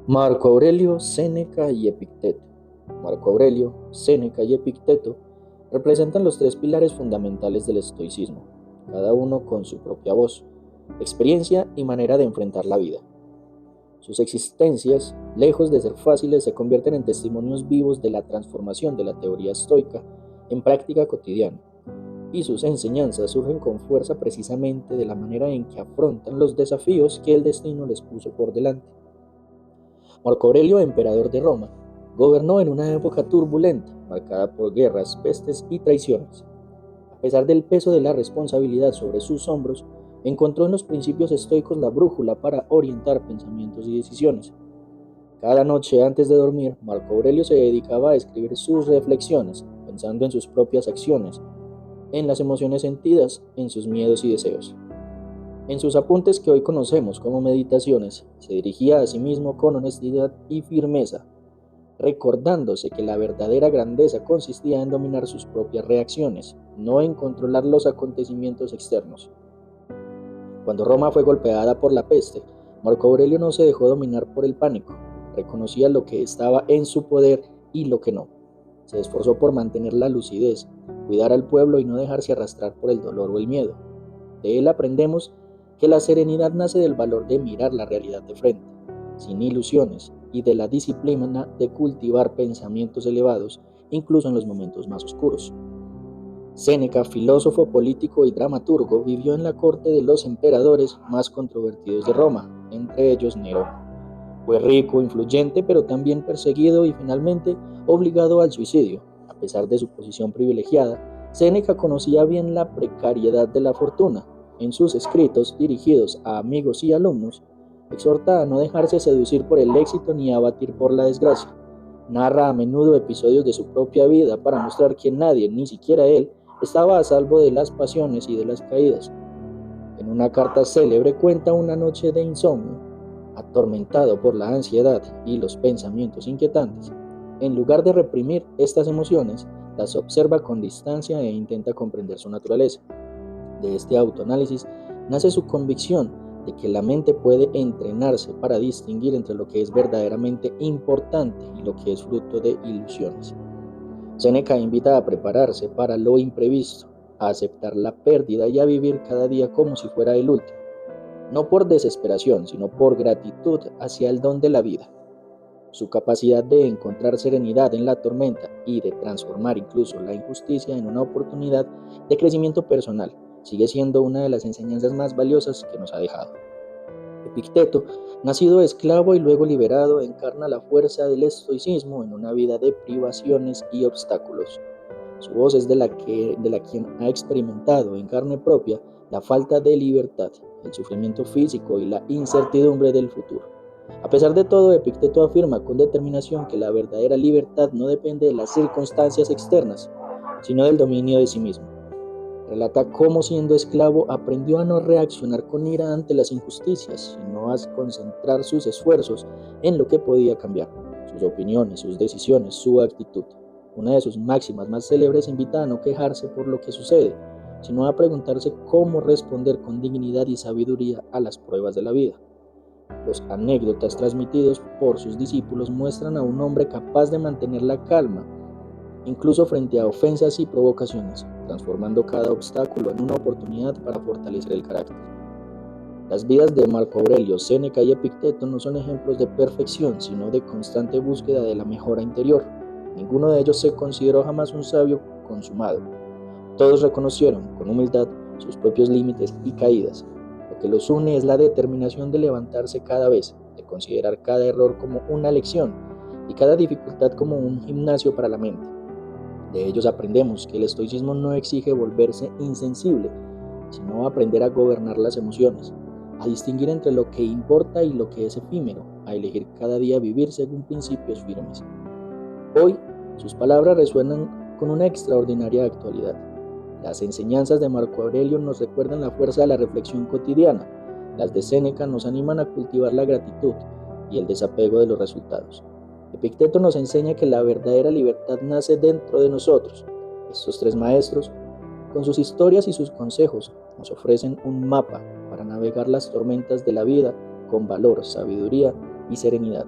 Marco Aurelio, Séneca y Epicteto. Marco Aurelio, Séneca y Epicteto representan los tres pilares fundamentales del estoicismo, cada uno con su propia voz, experiencia y manera de enfrentar la vida. Sus existencias, lejos de ser fáciles, se convierten en testimonios vivos de la transformación de la teoría estoica en práctica cotidiana, y sus enseñanzas surgen con fuerza precisamente de la manera en que afrontan los desafíos que el destino les puso por delante. Marco Aurelio, emperador de Roma, gobernó en una época turbulenta, marcada por guerras, pestes y traiciones. A pesar del peso de la responsabilidad sobre sus hombros, encontró en los principios estoicos la brújula para orientar pensamientos y decisiones. Cada noche antes de dormir, Marco Aurelio se dedicaba a escribir sus reflexiones, pensando en sus propias acciones, en las emociones sentidas, en sus miedos y deseos. En sus apuntes que hoy conocemos como meditaciones, se dirigía a sí mismo con honestidad y firmeza, recordándose que la verdadera grandeza consistía en dominar sus propias reacciones, no en controlar los acontecimientos externos. Cuando Roma fue golpeada por la peste, Marco Aurelio no se dejó dominar por el pánico, reconocía lo que estaba en su poder y lo que no. Se esforzó por mantener la lucidez, cuidar al pueblo y no dejarse arrastrar por el dolor o el miedo. De él aprendemos que la serenidad nace del valor de mirar la realidad de frente, sin ilusiones, y de la disciplina de cultivar pensamientos elevados, incluso en los momentos más oscuros. Séneca, filósofo, político y dramaturgo, vivió en la corte de los emperadores más controvertidos de Roma, entre ellos Nerón. Fue rico, influyente, pero también perseguido y finalmente obligado al suicidio. A pesar de su posición privilegiada, Séneca conocía bien la precariedad de la fortuna. En sus escritos, dirigidos a amigos y alumnos, exhorta a no dejarse seducir por el éxito ni abatir por la desgracia. Narra a menudo episodios de su propia vida para mostrar que nadie, ni siquiera él, estaba a salvo de las pasiones y de las caídas. En una carta célebre cuenta una noche de insomnio, atormentado por la ansiedad y los pensamientos inquietantes. En lugar de reprimir estas emociones, las observa con distancia e intenta comprender su naturaleza. De este autoanálisis nace su convicción de que la mente puede entrenarse para distinguir entre lo que es verdaderamente importante y lo que es fruto de ilusiones. Séneca invita a prepararse para lo imprevisto, a aceptar la pérdida y a vivir cada día como si fuera el último, no por desesperación, sino por gratitud hacia el don de la vida. Su capacidad de encontrar serenidad en la tormenta y de transformar incluso la injusticia en una oportunidad de crecimiento personal sigue siendo una de las enseñanzas más valiosas que nos ha dejado. Epicteto, nacido esclavo y luego liberado, encarna la fuerza del estoicismo en una vida de privaciones y obstáculos. Su voz es de la quien ha experimentado en carne propia la falta de libertad, el sufrimiento físico y la incertidumbre del futuro. A pesar de todo, Epicteto afirma con determinación que la verdadera libertad no depende de las circunstancias externas, sino del dominio de sí mismo. Relata cómo siendo esclavo aprendió a no reaccionar con ira ante las injusticias, sino a concentrar sus esfuerzos en lo que podía cambiar, sus opiniones, sus decisiones, su actitud. Una de sus máximas más célebres invita a no quejarse por lo que sucede, sino a preguntarse cómo responder con dignidad y sabiduría a las pruebas de la vida. Los anécdotas transmitidos por sus discípulos muestran a un hombre capaz de mantener la calma, incluso frente a ofensas y provocaciones, transformando cada obstáculo en una oportunidad para fortalecer el carácter. Las vidas de Marco Aurelio, Séneca y Epicteto no son ejemplos de perfección, sino de constante búsqueda de la mejora interior. Ninguno de ellos se consideró jamás un sabio consumado. Todos reconocieron, con humildad, sus propios límites y caídas. Lo que los une es la determinación de levantarse cada vez, de considerar cada error como una lección y cada dificultad como un gimnasio para la mente. De ellos aprendemos que el estoicismo no exige volverse insensible, sino aprender a gobernar las emociones, a distinguir entre lo que importa y lo que es efímero, a elegir cada día vivir según principios firmes. Hoy, sus palabras resuenan con una extraordinaria actualidad. Las enseñanzas de Marco Aurelio nos recuerdan la fuerza de la reflexión cotidiana. Las de Séneca nos animan a cultivar la gratitud y el desapego de los resultados. Epicteto nos enseña que la verdadera libertad nace dentro de nosotros. Estos tres maestros, con sus historias y sus consejos, nos ofrecen un mapa para navegar las tormentas de la vida con valor, sabiduría y serenidad.